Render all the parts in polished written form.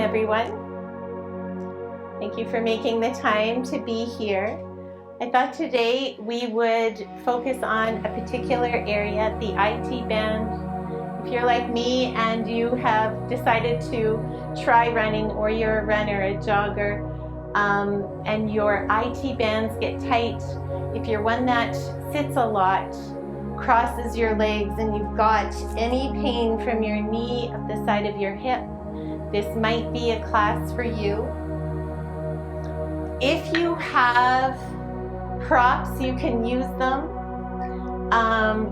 everyone. Thank you for making the time to be here. I thought today we would focus on a particular area, the IT band. If you're like me and you have decided to try running, or you're a runner, a jogger, and your IT bands get tight, if you're one that sits a lot, crosses your legs, and you've got any pain from your knee up the side of your hip, this might be a class for you. If you have props, you can use them.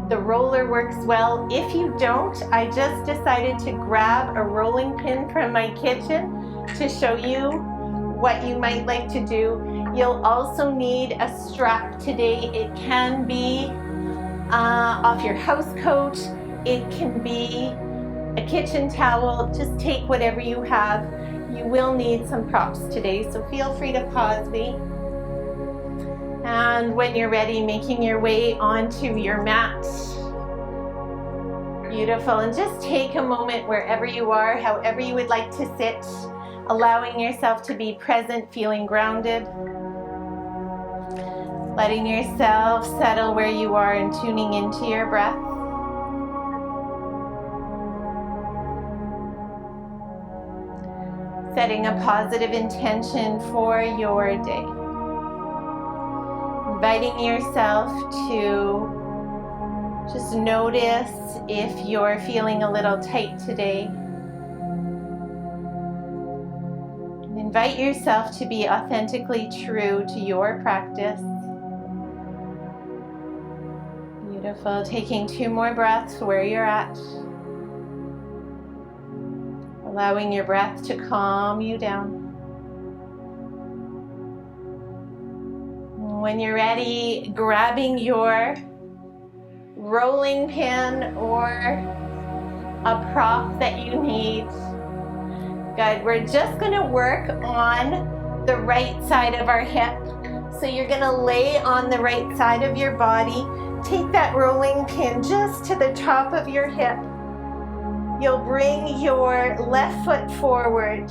The roller works well. If you don't, I just decided to grab a rolling pin from my kitchen to show you what you might like to do. You'll also need a strap today. It can be off your house coat. It can be a kitchen towel. Just take whatever you have. You will need some props today, so feel free to pause me. And when you're ready, making your way onto your mat. Beautiful. And just take a moment wherever you are, however you would like to sit, allowing yourself to be present, feeling grounded. Letting yourself settle where you are and tuning into your breath. Setting a positive intention for your day. Inviting yourself to just notice if you're feeling a little tight today. Invite yourself to be authentically true to your practice. Beautiful. Taking 2 more breaths where you're at. Allowing your breath to calm you down. When you're ready, grabbing your rolling pin or a prop that you need. Good. We're just going to work on the right side of our hip. So you're going to lay on the right side of your body. Take that rolling pin just to the top of your hip. You'll bring your left foot forward.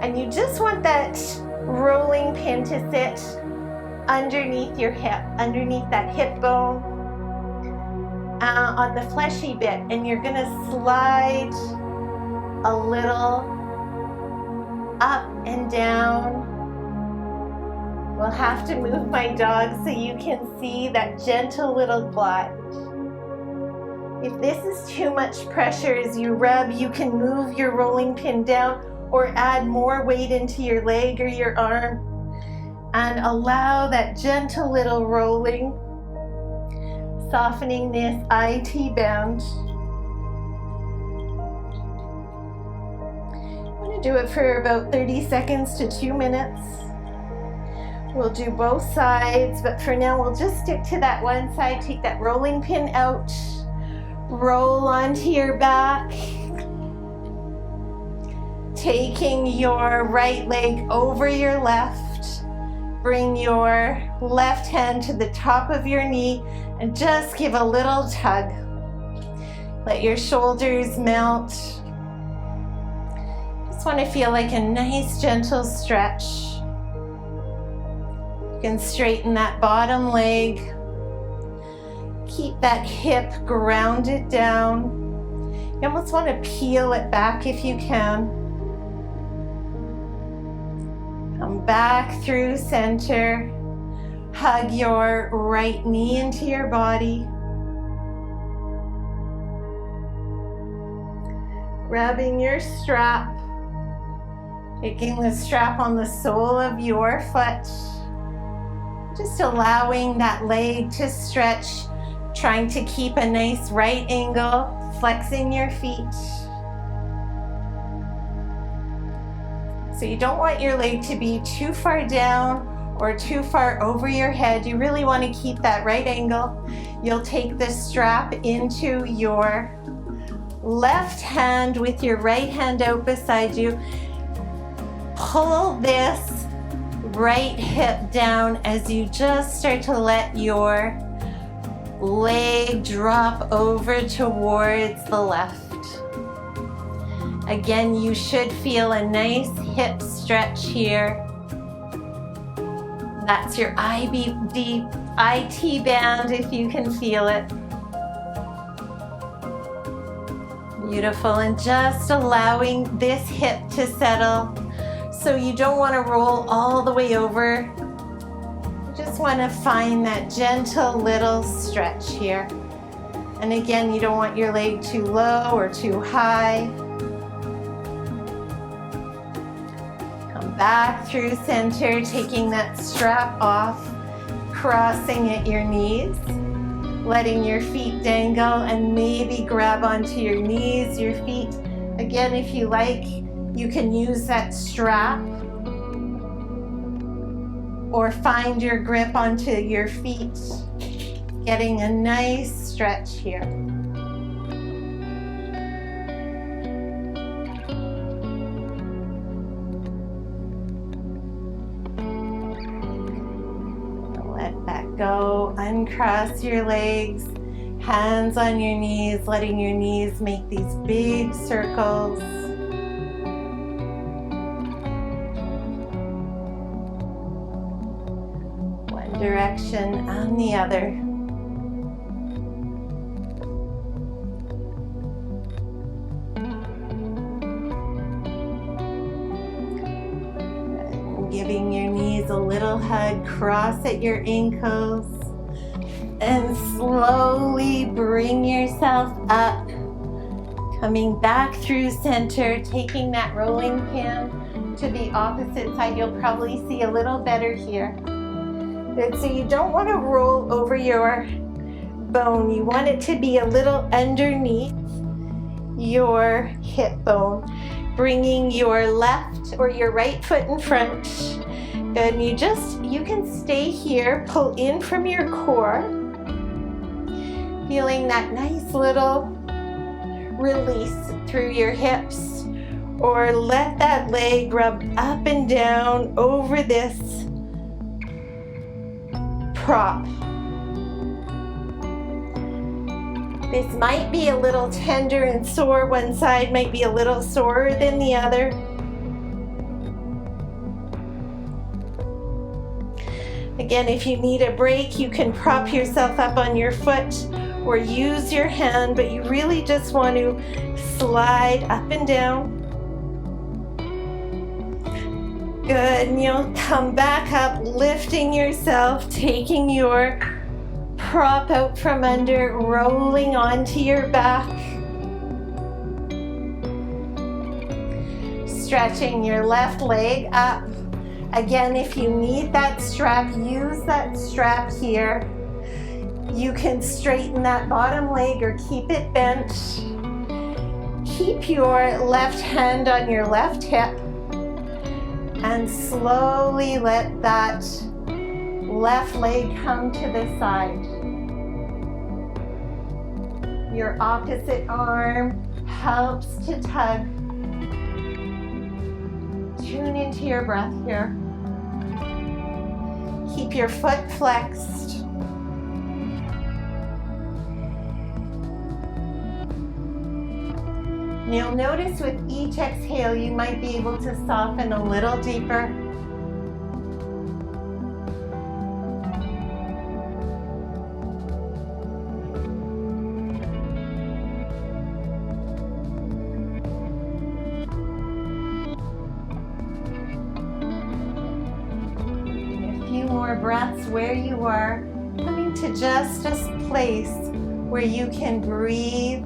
And you just want that rolling pin to sit underneath your hip, underneath that hip bone, on the fleshy bit. And you're going to slide a little up and down. We'll have to move my dog so you can see that gentle little glide. If this is too much pressure as you rub, you can move your rolling pin down or add more weight into your leg or your arm and allow that gentle little rolling, softening this IT band. I'm going to do it for about 30 seconds to 2 minutes. We'll do both sides, but for now we'll just stick to that one side. Take that rolling pin out, roll onto your back, taking your right leg over your left, bring your left hand to the top of your knee and just give a little tug. Let your shoulders melt. Just want to feel like a nice gentle stretch. You can straighten that bottom leg. Keep that hip grounded down. You almost want to peel it back if you can. Come back through center. Hug your right knee into your body. Grabbing your strap. Taking the strap on the sole of your foot. Just allowing that leg to stretch, trying to keep a nice right angle, flexing your feet. So you don't want your leg to be too far down or too far over your head. You really want to keep that right angle. You'll take the strap into your left hand with your right hand out beside you. Pull this right hip down as you just start to let your leg drop over towards the left. Again, you should feel a nice hip stretch here. That's your IT band if you can feel it. Beautiful, and just allowing this hip to settle. So you don't want to roll all the way over. You just want to find that gentle little stretch here. And again, you don't want your leg too low or too high. Come back through center, taking that strap off, crossing at your knees, letting your feet dangle, and maybe grab onto your knees, your feet. Again, if you like, you can use that strap or find your grip onto your feet, getting a nice stretch here. Let that go. Uncross your legs, hands on your knees, letting your knees make these big circles. One direction and the other. Giving your knees a little hug, cross at your ankles, and slowly bring yourself up, coming back through center, taking that rolling pin to the opposite side. You'll probably see a little better here. Good, so you don't want to roll over your bone. You want it to be a little underneath your hip bone, bringing your left or your right foot in front. Good, and you can stay here, pull in from your core, feeling that nice little release through your hips, or let that leg rub up and down over this prop. This might be a little tender and sore. One side might be a little sorer than the other. Again, if you need a break, you can prop yourself up on your foot or use your hand, but you really just want to slide up and down. Good, and you'll come back up, lifting yourself, taking your prop out from under, rolling onto your back. Stretching your left leg up. Again, if you need that strap, use that strap here. You can straighten that bottom leg or keep it bent. Keep your left hand on your left hip and slowly let that left leg come to the side. Your opposite arm helps to tug. Tune into your breath here. Keep your foot flexed. You'll notice with each exhale, you might be able to soften a little deeper. Breaths where you are, coming to just a place where you can breathe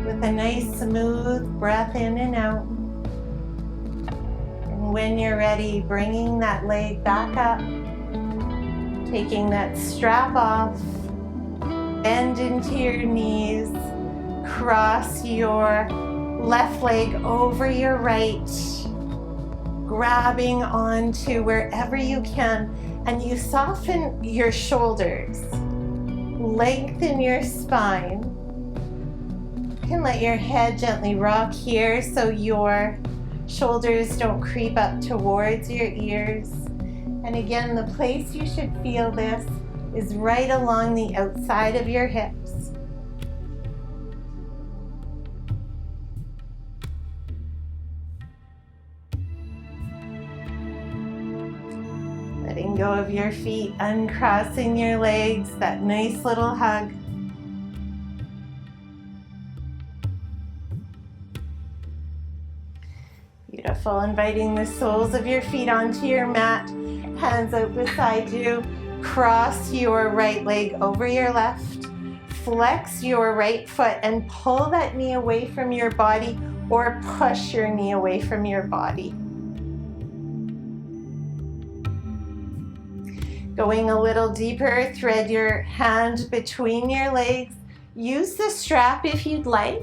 with a nice smooth breath in and out. And when you're ready, bringing that leg back up, taking that strap off, bend into your knees, cross your left leg over your right, grabbing onto wherever you can, and you soften your shoulders, lengthen your spine. You can let your head gently rock here so your shoulders don't creep up towards your ears. And again, the place you should feel this is right along the outside of your hips. go of your feet, uncrossing your legs, that nice little hug. Beautiful. Inviting the soles of your feet onto your mat, hands out beside you. Cross your right leg over your left. Flex your right foot and pull that knee away from your body, or push your knee away from your body. Going a little deeper, thread your hand between your legs. Use the strap if you'd like.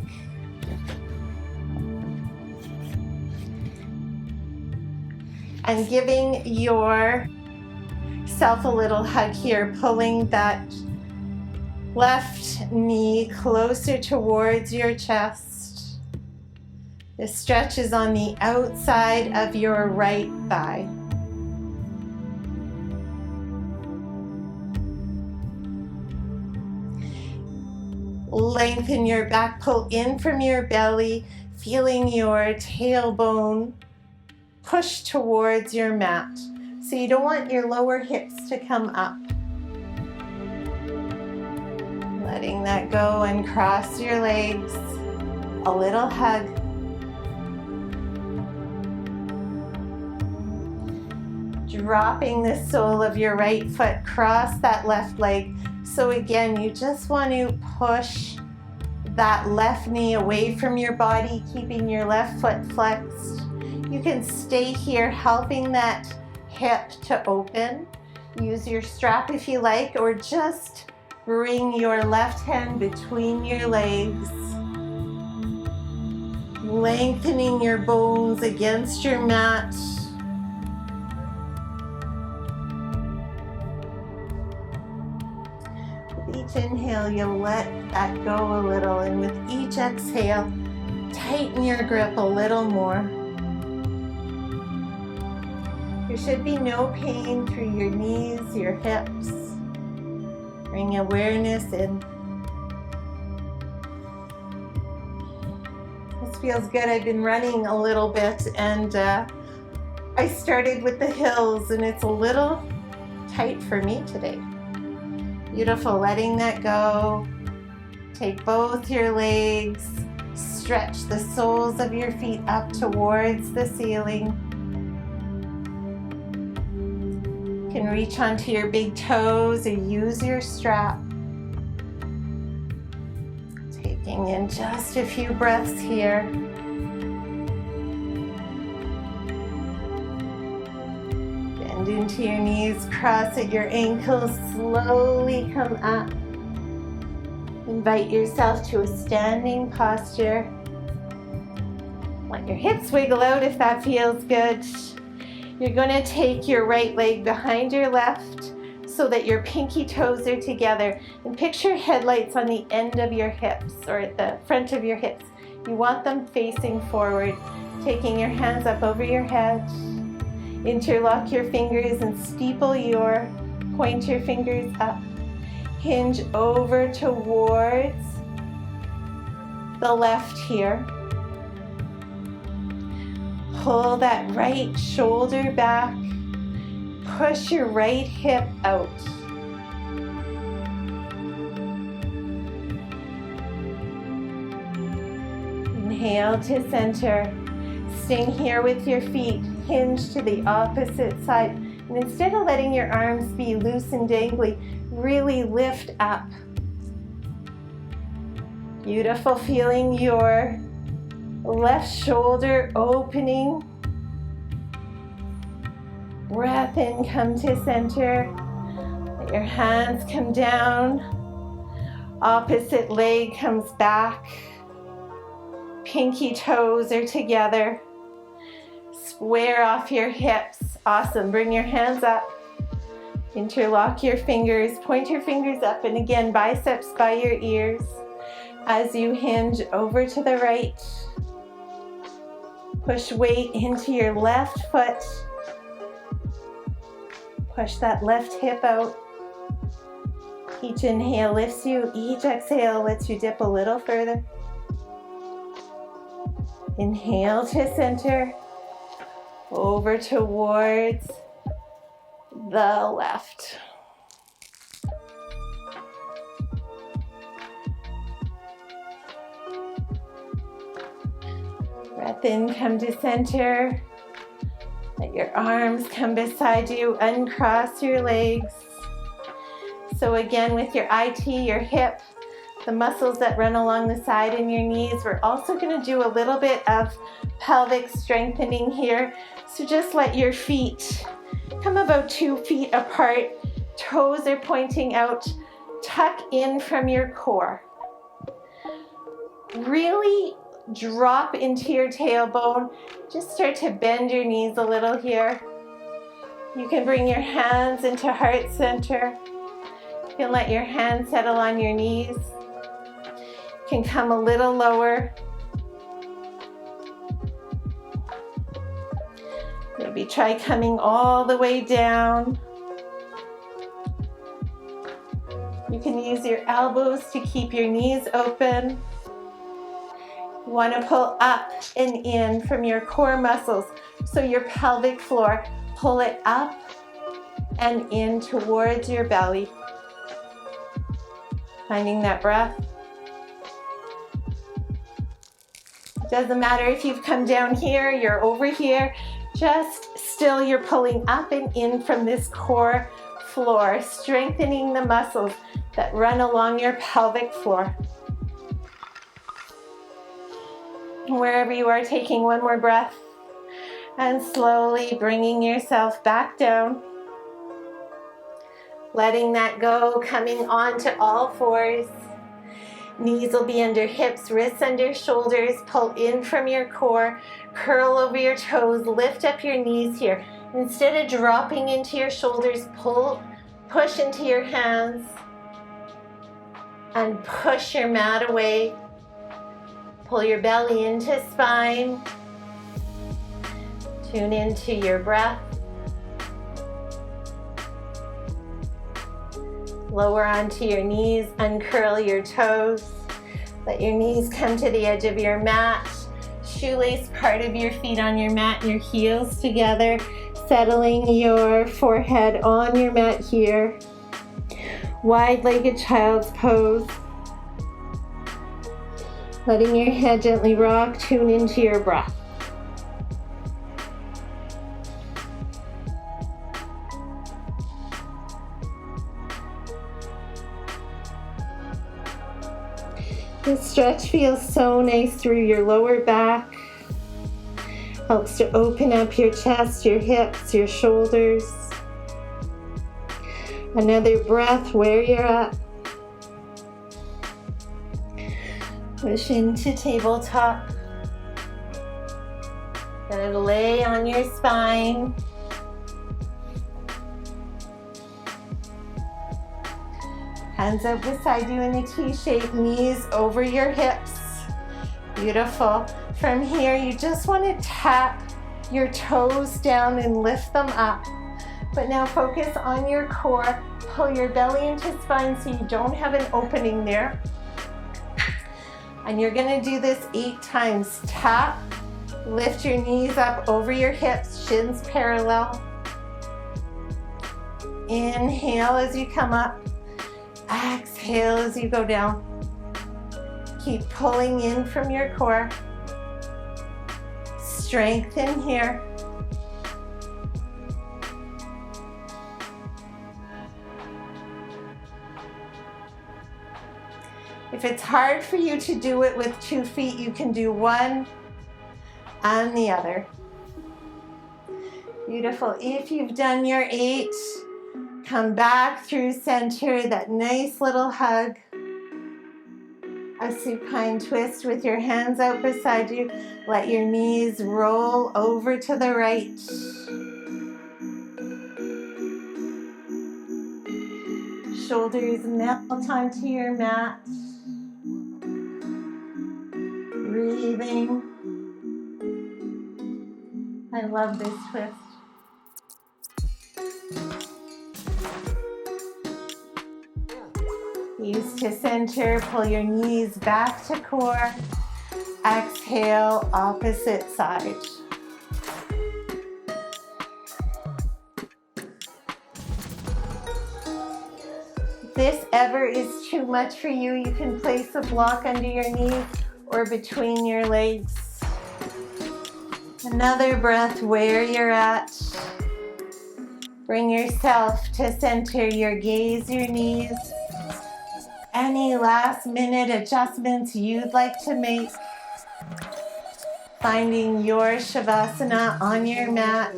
And giving yourself a little hug here, pulling that left knee closer towards your chest. The stretch is on the outside of your right thigh. Lengthen your back, pull in from your belly, feeling your tailbone push towards your mat. So you don't want your lower hips to come up. Letting that go and cross your legs. A little hug. Dropping the sole of your right foot, cross that left leg. So again, you just want to push that left knee away from your body, keeping your left foot flexed. You can stay here, helping that hip to open. Use your strap if you like, or just bring your left hand between your legs. Lengthening your bones against your mat. With each inhale, you'll let that go a little, and with each exhale, tighten your grip a little more. There should be no pain through your knees, your hips. Bring awareness in. This feels good. I've been running a little bit, and I started with the hills, and it's a little tight for me today. Beautiful. Letting that go. Take both your legs. Stretch the soles of your feet up towards the ceiling. You can reach onto your big toes or use your strap. Taking in just a few breaths here. Bend into your knees, cross at your ankles, slowly come up. Invite yourself to a standing posture. Let your hips wiggle out if that feels good. You're going to take your right leg behind your left so that your pinky toes are together. And picture headlights on the end of your hips, or at the front of your hips. You want them facing forward. Taking your hands up over your head. Interlock your fingers and steeple your pointer fingers up. Hinge over towards the left here. Pull that right shoulder back. Push your right hip out. Inhale to center. Staying here with your feet. Hinge to the opposite side. And instead of letting your arms be loose and dangly, really lift up. Beautiful. Feeling your left shoulder opening. Breath in, come to center. Let your hands come down. Opposite leg comes back. Pinky toes are together. Square off your hips. Awesome. Bring your hands up. Interlock your fingers. Point your fingers up. And again, biceps by your ears. As you hinge over to the right. Push weight into your left foot. Push that left hip out. Each inhale lifts you. Each exhale lets you dip a little further. Inhale to center. Over towards the left. Breath in, come to center. Let your arms come beside you, uncross your legs. So again, with your IT, your hip, the muscles that run along the side in your knees, we're also going to do a little bit of pelvic strengthening here. So just let your feet come about 2 feet apart. Toes are pointing out. Tuck in from your core. Really drop into your tailbone. Just start to bend your knees a little here. You can bring your hands into heart center. You can let your hands settle on your knees. You can come a little lower. Maybe try coming all the way down. You can use your elbows to keep your knees open. You want to pull up and in from your core muscles. So your pelvic floor, pull it up and in towards your belly. Finding that breath. It doesn't matter if you've come down here, you're over here. Just still you're pulling up and in from this core floor, strengthening the muscles that run along your pelvic floor. Wherever you are, taking one more breath and slowly bringing yourself back down. Letting that go, coming onto all fours. Knees will be under hips, wrists under shoulders. Pull in from your core, curl over your toes, lift up your knees here. Instead of dropping into your shoulders, push into your hands and push your mat away. Pull your belly into spine. Tune into your breath. Lower onto your knees, uncurl your toes. Let your knees come to the edge of your mat. Shoelace part of your feet on your mat, your heels together. Settling your forehead on your mat here. Wide-legged child's pose. Letting your head gently rock, tune into your breath. This stretch feels so nice through your lower back. Helps to open up your chest, your hips, your shoulders. Another breath where you're at. Push into tabletop. Gonna lay on your spine. Hands out beside you in a T-shape, knees over your hips. Beautiful. From here, you just want to tap your toes down and lift them up. But now focus on your core. Pull your belly into spine so you don't have an opening there. And you're going to do this 8 times. Tap, lift your knees up over your hips, shins parallel. Inhale as you come up. Exhale as you go down. Keep pulling in from your core. Strengthen here. If it's hard for you to do it with 2 feet, you can do one and the other. Beautiful. If you've done your 8, come back through center, that nice little hug. A supine twist with your hands out beside you. Let your knees roll over to the right. Shoulders melt onto your mat. Breathing. I love this twist. Ease to center, pull your knees back to core. Exhale, opposite side. this ever is too much for you, you can place a block under your knees or between your legs. Another breath where you're at. Bring yourself to center your gaze, your knees. Any last minute adjustments you'd like to make. Finding your Shavasana on your mat.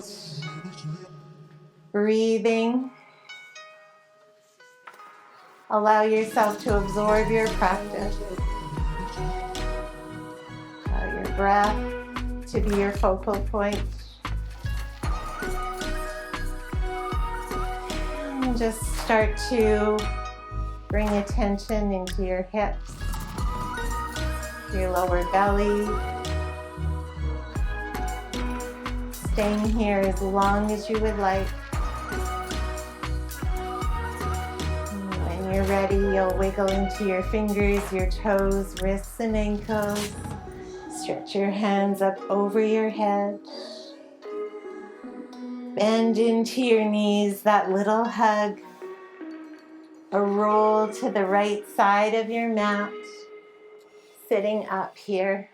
Breathing. Allow yourself to absorb your practice. Allow your breath to be your focal point. And just start to bring attention into your hips, your lower belly. Staying here as long as you would like. When you're ready, you'll wiggle into your fingers, your toes, wrists, and ankles. Stretch your hands up over your head. Bend into your knees, that little hug. A roll to the right side of your mat. Sitting up here.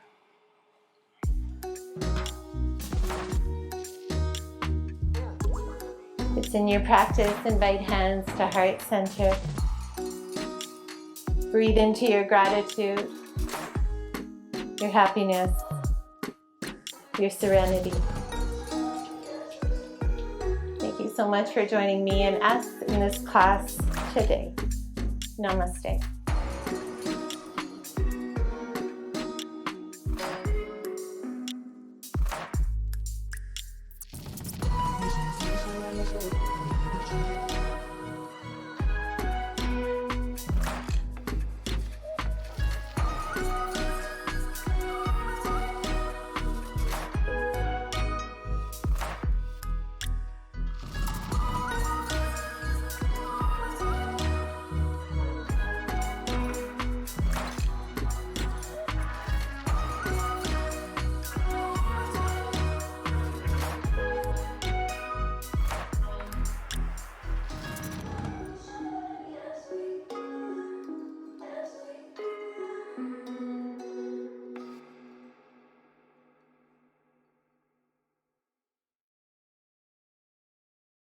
If it's in your practice, invite hands to heart center. Breathe into your gratitude, your happiness, your serenity. Thank you so much for joining me and us in this class today. Namaste.